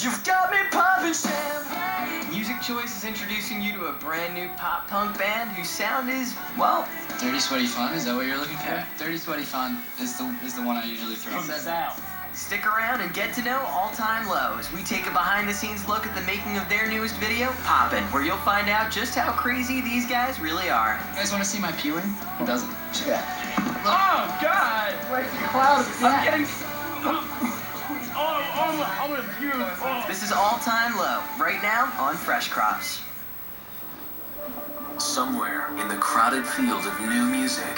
You've got me popping champagne. Music Choice is introducing you to a brand new pop punk band whose sound is, well, Dirty Sweaty Fun. Is that what you're looking for? Yeah. Dirty Sweaty Fun is the one I usually throw. Stick around and get to know All Time Low as we take a behind-the-snes look at the making of their newest video, Poppin', where you'll find out just how crazy these guys really are. You guys want to see my peeling? Who doesn't? Yeah. Oh, God! Like a cloud of I'm getting... I'm gonna puke. Oh. This is All Time Low, right now on Fresh Crops. Somewhere in the crowded field of new music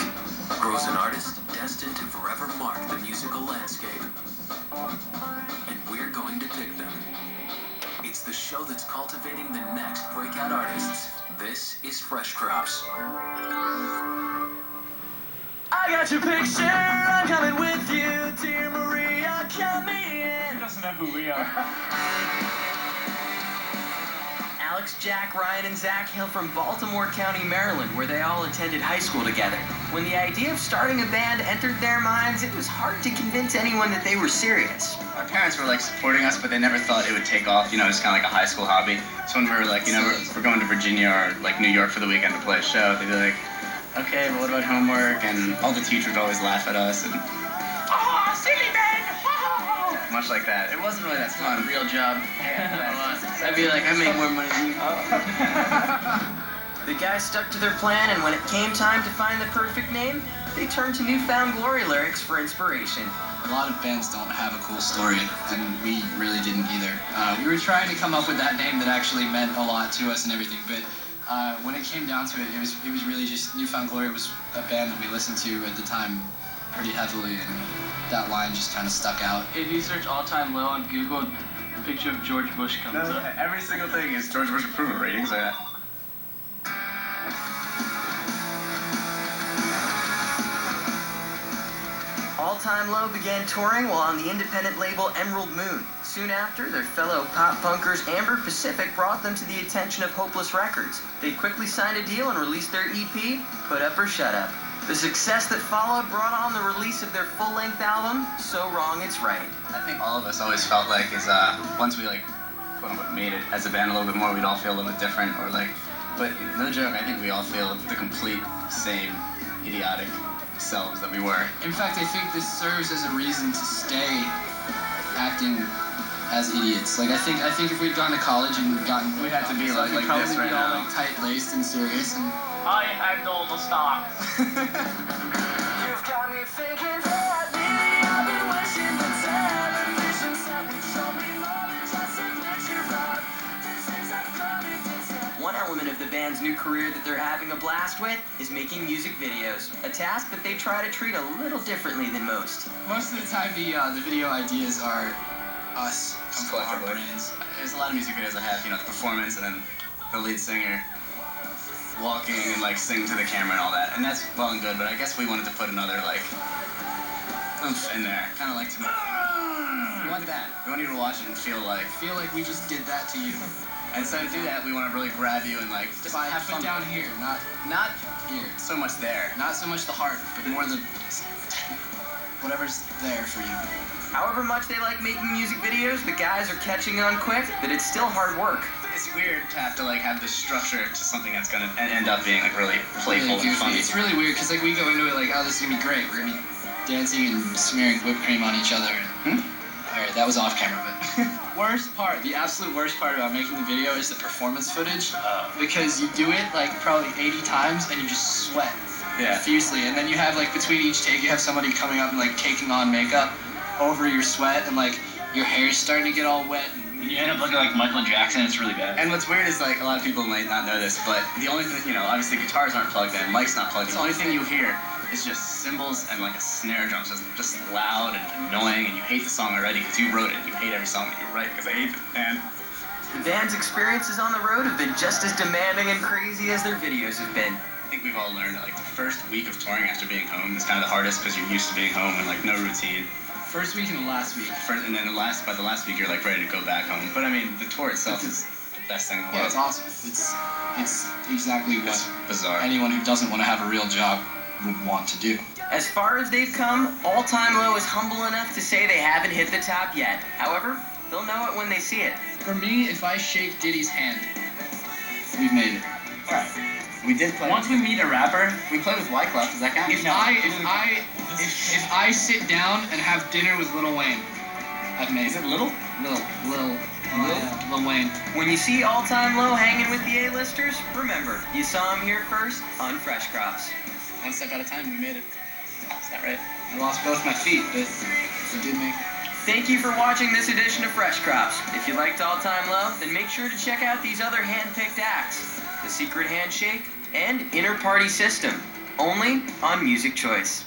grows an artist destined to forever mark the musical landscape. And we're going to pick them. It's the show that's cultivating the next breakout artists. This is Fresh Crops. I got your picture, I'm coming with you, dear Maria, come in. He doesn't know who we are. Alex, Jack, Ryan, and Zach hail from Baltimore County, Maryland, where they all attended high school together. When the idea of starting a band entered their minds, it was hard to convince anyone that they were serious. Our parents were supporting us, but they never thought it would take off. It's kind of like a high school hobby. So when we were we're going to Virginia or New York for the weekend to play a show, they'd be like, okay, but what about homework? And all the teachers would always laugh at us. And Oh, silly man! much like that. It wasn't really that fun. Real job. I'd be like, I make more money than you. The guys stuck to their plan, and when it came time to find the perfect name, they turned to New Found Glory lyrics for inspiration. A lot of bands don't have a cool story, and we really didn't either. We were trying to come up with that name that actually meant a lot to us and everything, but when it came down to it, it was really just New Found Glory was a band that we listened to at the time pretty heavily, and that line just kind of stuck out. If you search All Time Low on Google, a picture of George Bush comes up. Every single thing is George Bush approval ratings. All Time Low began touring while on the independent label Emerald Moon. Soon after, their fellow pop punkers Amber Pacific brought them to the attention of Hopeless Records. They quickly signed a deal and released their EP, Put Up or Shut Up. The success that followed brought on the release of their full-length album, So Wrong It's Right. I think all of us always felt like once we quote unquote made it as a band a little bit more, we'd all feel a little bit different but no joke, I think we all feel the complete same idiotic selves that we were. In fact, I think this serves as a reason to stay acting as idiots. I think if we'd gone to college and We'd have to be like this right now. Tight-laced and serious and I handle the stock. You've got me thinking that lately I've been wishing the television set would show me more than just a picture of the things I've done and said. One element of the band's new career that they're having a blast with is making music videos, a task that they try to treat a little differently than most. most of the time the video ideas are us from our brains. There's a lot of music videos I have, the performance and then the lead singer walking and singing to the camera and all that, and that's well and good, but I guess we wanted to put another oomph in there, kind of to we want that. We want you to watch it and feel like we just did that to you. and so to do that we want to really grab you and just have fun. Put down here, not here. So much there. Not so much the heart, but more the whatever's there for you. However much they like making music videos, the guys are catching on quick that it's still hard work. It's weird to have to have this structure to something that's gonna end up being really playful and funny. It's really weird because we go into it oh, this is gonna be great. We're gonna be dancing and smearing whipped cream on each other. Alright, that was off camera, but the absolute worst part about making the video is the performance footage, because you do it probably 80 times and you just sweat fiercely, and then you have between each take you have somebody coming up and taking on makeup over your sweat, and your hair's starting to get all wet. You end up looking like Michael Jackson. It's really bad. And what's weird is a lot of people might not know this, but the only thing, obviously guitars aren't plugged in, mic's not plugged in. The only thing you hear is just cymbals and a snare drum, just loud and annoying, and you hate the song already because you wrote it. You hate every song that you write because I hate the band. The band's experiences on the road have been just as demanding and crazy as their videos have been. I think we've all learned that the first week of touring after being home is kind of the hardest because you're used to being home and no routine. First week and the last week. And then by the last week you're ready to go back home. But I mean, the tour itself is the best thing in the world. Yeah, it's awesome. It's exactly what bizarre. Anyone who doesn't want to have a real job would want to do. As far as they've come, All Time Low is humble enough to say they haven't hit the top yet. However, they'll know it when they see it. For me, if I shake Diddy's hand, we've made it. Alright. We did play. Once we meet a rapper, we play with Wyclef. Does that count? If I sit down and have dinner with Lil Wayne, I've made Is it Lil Wayne. When you see All Time Low hanging with the A-listers, remember, you saw him here first on Fresh Crops. One step at a time, we made it. Is that right? I lost both my feet, but we did make it. Thank you for watching this edition of Fresh Crops. If you liked All Time Low, then make sure to check out these other hand-picked acts, The Secret Handshake and Inner Party System, only on Music Choice.